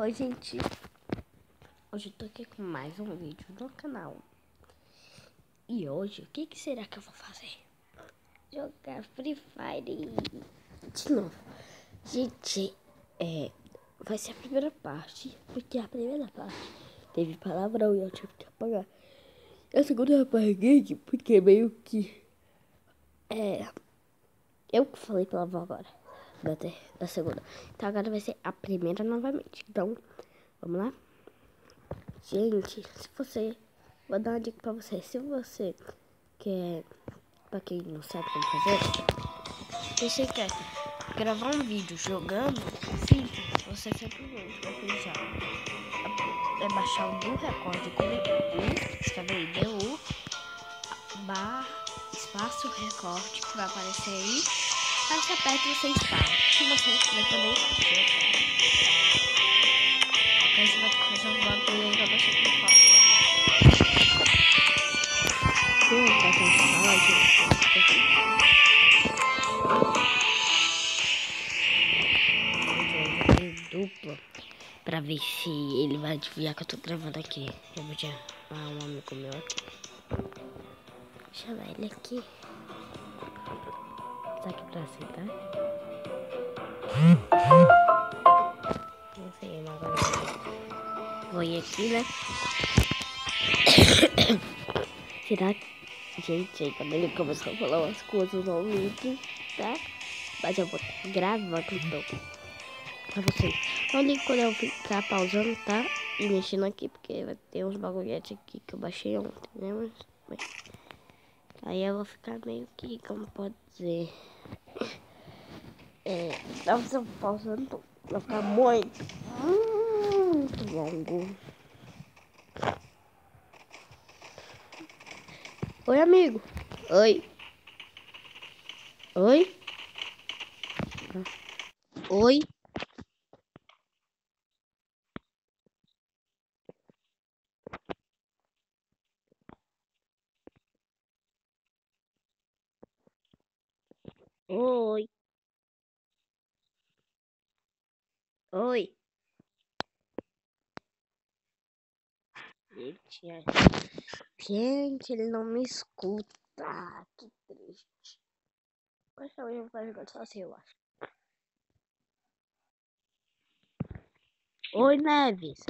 Oi, gente. Hoje eu tô aqui com mais um vídeo no canal. E hoje, o que será que eu vou fazer? Jogar Free Fire de novo. Gente, vai ser a primeira parte, porque a primeira parte teve palavrão e eu tive que apagar. A segunda eu apaguei porque meio que eu que falei palavrão agora da segunda. Então agora vai ser a primeira novamente. Então, vamos lá? Gente, se você... Vou dar uma dica pra você. Se você quer... Pra quem não sabe como fazer... Se você quer gravar um vídeo jogando, simples, você simplesmente vai precisar baixar o Du Record com U, escreve aí, DU, espaço Record, que vai aparecer aí. Aí você aperta e você instala. Se você vai poder jogar. Aí você vai fazer um bagulho aí pra você clicar. Duplo pra ver se ele vai adivinhar que eu tô gravando aqui. Eu vou chamar um amigo meu aqui. Vou chamar ele aqui. Tá aqui pra aceitar. Não sei, mas agora vou ir aqui, né? Será que... Gente, aí quando ele começou a falar umas coisas no vídeo, tá? Mas eu vou gravar então pra vocês. Não liga quando eu ficar pausando, tá? E mexendo aqui, porque vai ter uns bagulhetes aqui que eu baixei ontem, né? Mas aí eu vou ficar meio que, como pode dizer... Dá pra você pausando, vai ficar muito longo. Oi, amigo. Oi. Oi. Oi. Oi. Oi. Gente, ele não me escuta. Que triste. Mas também eu vou jogar só assim, eu acho. Oi, Neves.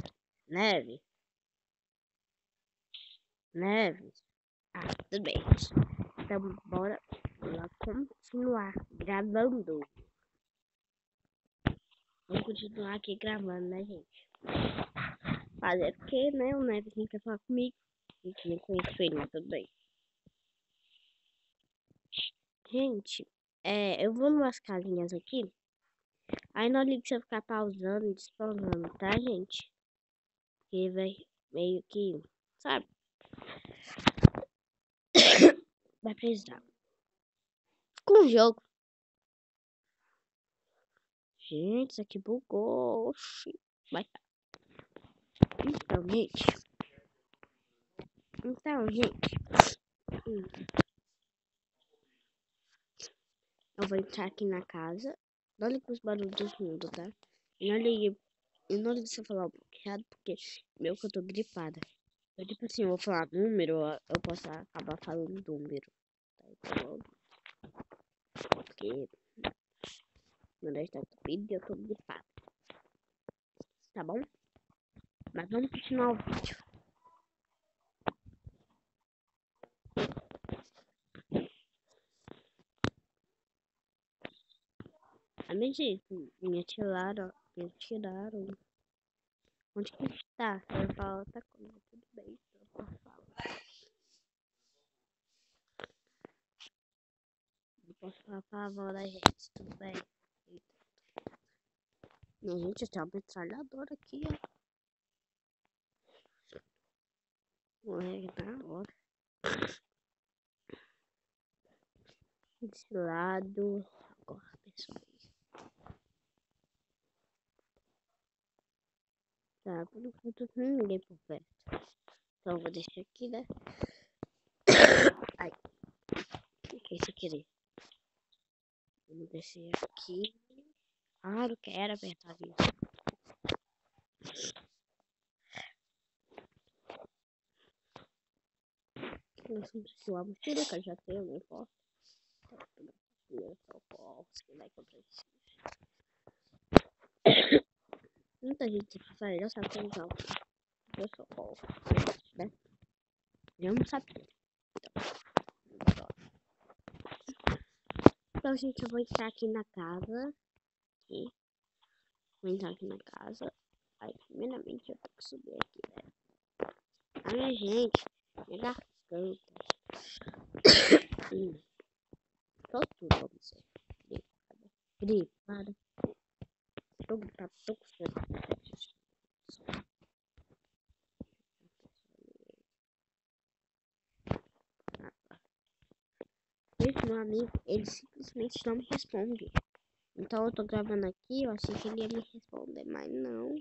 Neves. Neves. Ah, tudo bem. Então, bora lá continuar gravando. Vamos continuar aqui gravando, né, gente? Mas é porque, né, o Neves não quer falar comigo. A gente nem conhece ele, mas tudo bem. Gente, eu vou numas casinhas aqui. Aí não liga se eu ficar pausando e despausando, tá, gente? Porque vai meio que, sabe? Vai precisar. Com o jogo. Gente, isso aqui bugou. Oxi. Vai tá. Então, gente. Eu vou entrar aqui na casa. Não liga os barulhos do mundo, tá? E não ligue se eu falar um pouco errado, porque meu que eu tô gripada. Eu, tipo assim, eu vou falar número, eu posso acabar falando número. Tá? Então, porque meu nariz tá entupido e eu tô gripada. Tá bom? Mas vamos continuar o vídeo. A minha gente, me tiraram. Onde que está? Eu falo outra coisa, tudo bem, então eu posso falar. Eu posso falar palavrão da gente, tudo bem? Minha gente, tem uma metralhadora aqui, ó. Morrer na hora. Desse lado. Agora, pessoal. Tá, por enquanto não tem ninguém por perto. Então eu vou deixar aqui, né? Ai, o que é isso aqui? Vamos descer aqui. Ah, não quero apertar isso. Nós vamos precisar mochila, que eu já tenho, não importa. Primeiro socorro, que vai que eu preciso. Muita gente já sabe que usar o primeiro socorro, né? Eu não sabia. Então, gente, eu vou entrar aqui na casa. Aqui. Vou entrar aqui na casa. Aí, primeiramente, eu tenho que subir aqui, né? A minha gente, minha garganta. Tô tudo, vamos dizer. Gripada. Tô gripada, tô com fome. Esse meu amigo, ele simplesmente não me responde. Então eu tô gravando aqui, eu achei que ele ia me responder, mas não.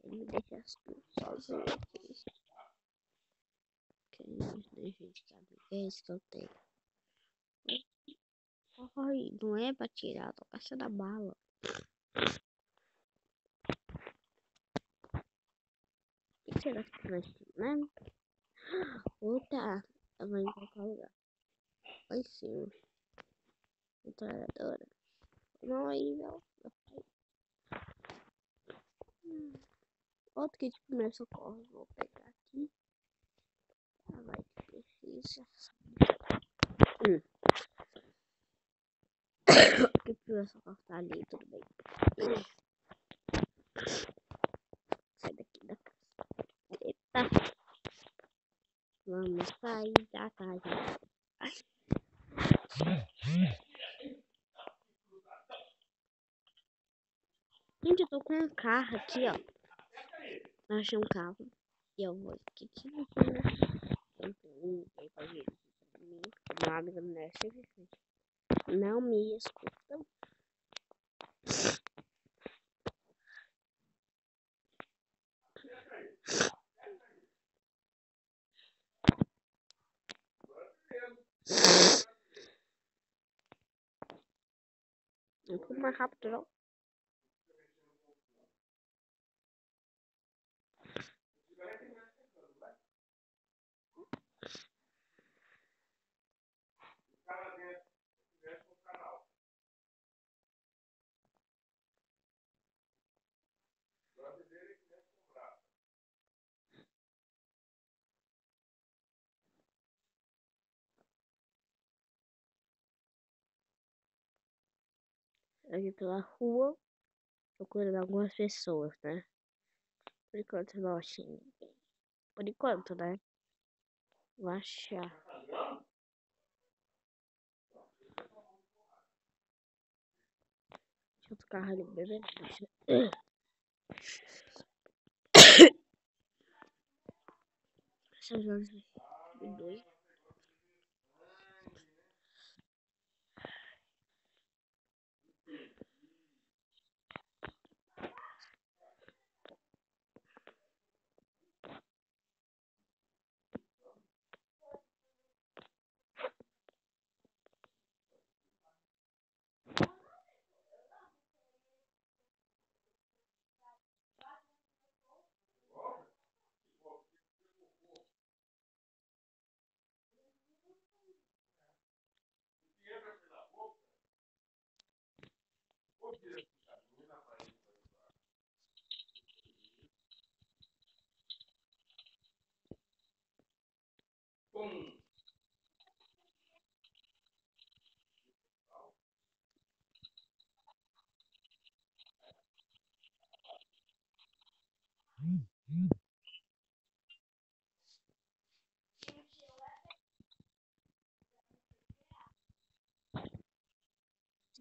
Ele me deixa sozinho aqui. Que gente, que amigo é esse que eu tenho? Ai, não é pra tirar, tô caçando a bala. O que será que nós temos, né? Outra, eu vou em qualquer lugar. Lá em cima. Metralhadora. Não, aí, não. Outro kit de primeiro socorro. Vou pegar aqui. Ah, vai, precisa. O kit de primeiro socorro tá ali, tudo bem. Sai daqui da casa. Eita. Vamos sair da casa. Ai. Gente, eu tô com um carro aqui, ó. Eu achei um carro. E eu vou aqui. Meu amigo não é simplesmente. Não me escutam. Eu fui mais rápido, não. Aqui pela rua, procurando algumas pessoas, né? Por enquanto não achei ninguém. Por enquanto, né? Vou achar. Deixa outro carro ali, bebê. Essas horas me doem.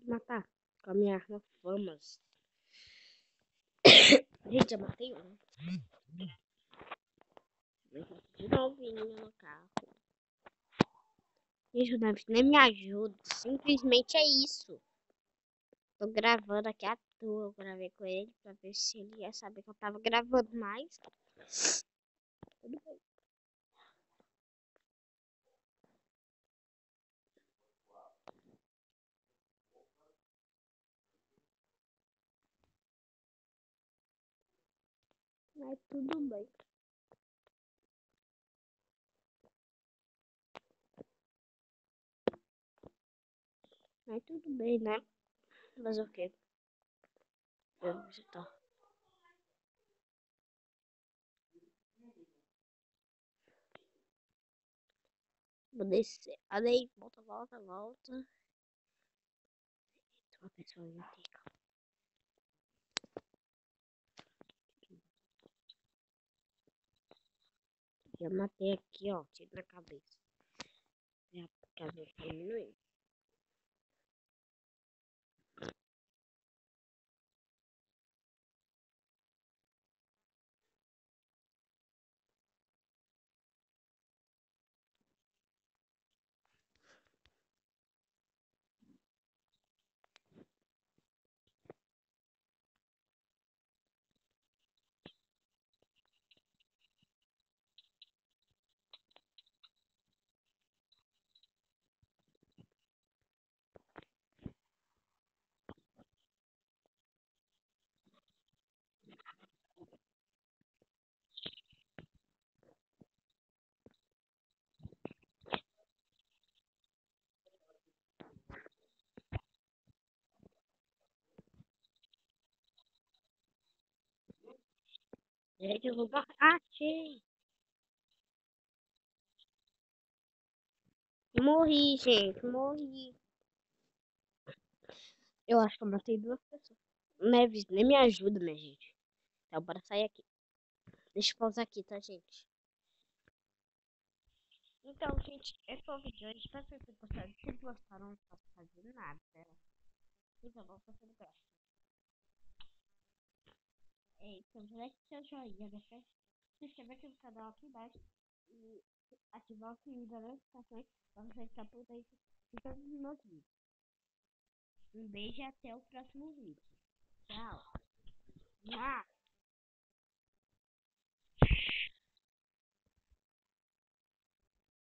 Matar com a minha arma Famas. Gente, eu matei um. De novinho no carro. Gente, o Davi nem me ajuda. Simplesmente é isso. Tô gravando aqui à toa. Eu gravei com ele pra ver se ele ia saber que eu tava gravando mais. Tudo bem. Mas tudo bem. Mas tudo bem, né? Fazer o quê? Eu vou visitar. Vou descer. Aí, volta, volta, volta. Tem uma pessoa aí, aqui. Já matei aqui, ó. Tiro na cabeça. Já a cabeça tá diminuindo. Gente, eu vou morrer. Achei! Morri, gente. Morri. Eu acho que eu matei duas pessoas. Neves, nem me ajuda, minha gente. Então, bora sair aqui. Deixa eu pausar aqui, tá, gente? Então, gente, esse foi o vídeo de hoje. Espero que vocês tenham gostado. Se vocês gostaram, não posso fazer nada. Então, vamos fazer o próximo. Então, deixa seu joinha, deixa se inscrever aqui no canal aqui embaixo e ativar o sininho das notificações para você ficar por dentro de todos os meus vídeos. Um beijo e até o próximo vídeo. Tchau.